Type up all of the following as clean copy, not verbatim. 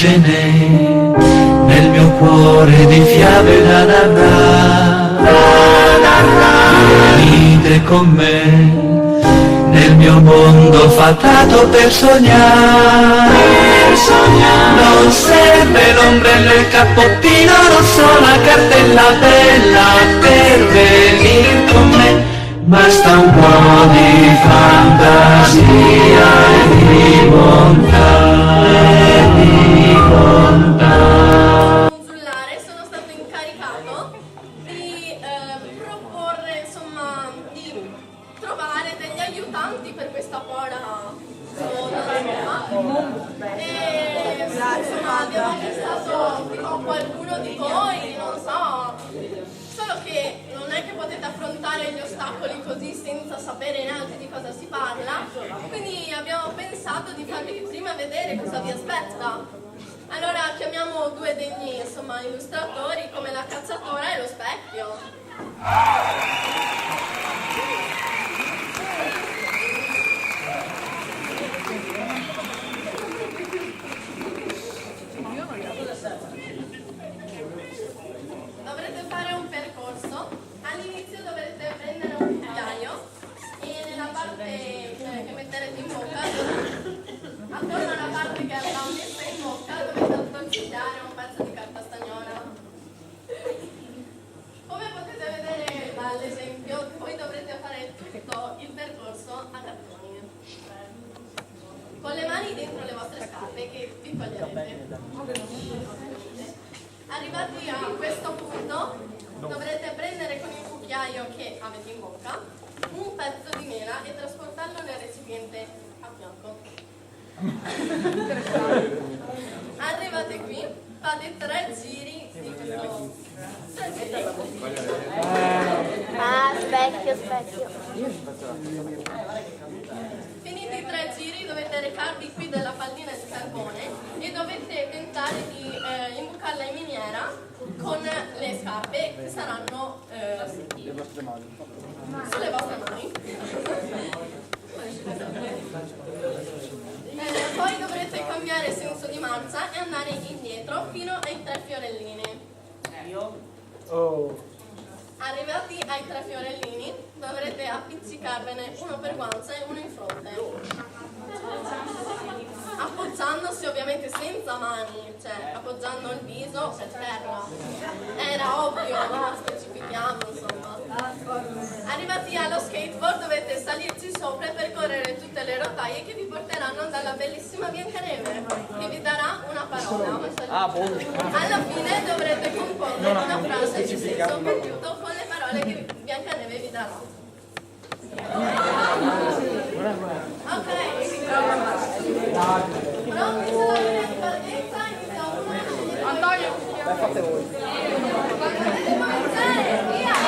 ce n'è nel mio cuore di fiabe da narrare. Venite con me nel mio mondo fatato per sognare. Non serve l'ombrello e il cappottino rosso, la cartella bella per venire con me. Basta un po' di fantasia e di bontà, e di bontà. Consulare, sono stato incaricato di proporre, insomma, di trovare degli aiutanti per questa povera e insomma abbiamo pensato tipo qualcuno di voi, non so, solo che non è che potete affrontare gli ostacoli così senza sapere neanche di cosa si parla, quindi abbiamo pensato di farvi prima vedere cosa vi aspetta. Allora chiamiamo due degni, insomma, illustratori come la cazzatora e lo specchio. Dovrete fare un percorso. All'inizio dovrete prendere un cucchiaio e nella parte che metterete in bocca, attorno alla parte che avrà messa in bocca, dovete attolcigliare un pezzo di carta stagnola. Come potete vedere dall'esempio, voi dovrete fare tutto il percorso a cartoni, con le mani dentro le vostre scarpe che vi toglierete. Arrivati a questo punto dovrete prendere con il cucchiaio che avete in bocca un pezzo di mela e trasportarlo nel recipiente a fianco. Arrivate qui, fate 3 giri di questo. 3 giri. Ah, specchio. Finiti i 3 giri dovete recarvi qui della pallina di carbone e dovete tentare di imbucarla in miniera con le scarpe che saranno sulle vostre mani. Poi dovrete cambiare senso di marcia e andare indietro fino ai 3 fiorellini. Arrivati ai 3 fiorellini dovrete appiccicarvene uno per guancia e uno in fronte, appoggiandosi ovviamente senza mani, cioè appoggiando il viso per terra. Era ovvio, no? Specifichiamo, insomma. Arrivati allo skateboard dovete salirci sopra e percorrere tutte le rotaie che vi porteranno dalla bellissima Biancaneve, che vi darà una parola. Alla fine dovrete comporre una frase di senso compiuto con le parole che Biancaneve vi darà. Ok, pronti sulla linea di partenza? Iniziamo con Antonio, fate voi. Quando dovete cominciare, via!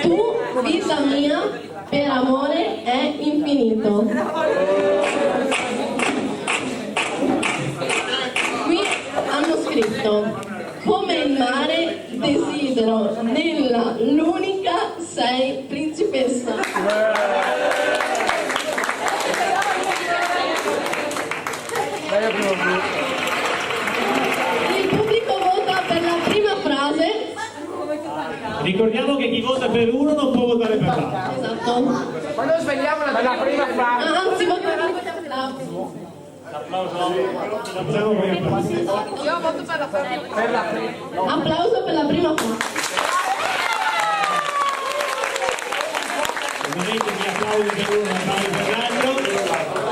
Tu, vita mia, per amore è infinito. Qui hanno scritto: come il mare desidero nella l'unica sei principessa. Il pubblico vota per la prima frase. Ricordiamo che chi vota per uno non può votare per l'altro. Esatto. Quando svegliamo la prima frase. Anzi, Facciamo poi applausi. io voto per la prima. Applauso per la prima frase. Ovviamente gli applausi per uno, applausi per l'altro.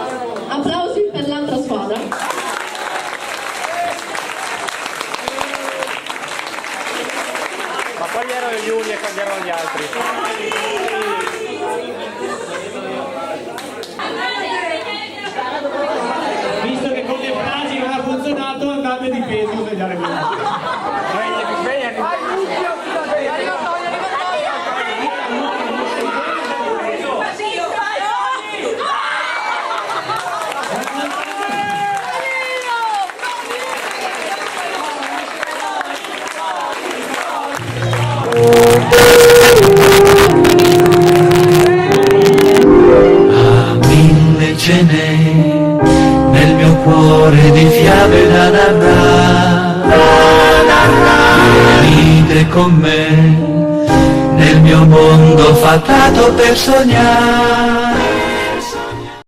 Applausi per l'altra squadra. Ma poi erano gli uni e quando erano gli altri. Visto che con le frasi non ha funzionato, andate di peso a svegliare bene. Ce n'è nel mio cuore di fiabe da narrare, venite con me nel mio mondo fatato per sognare.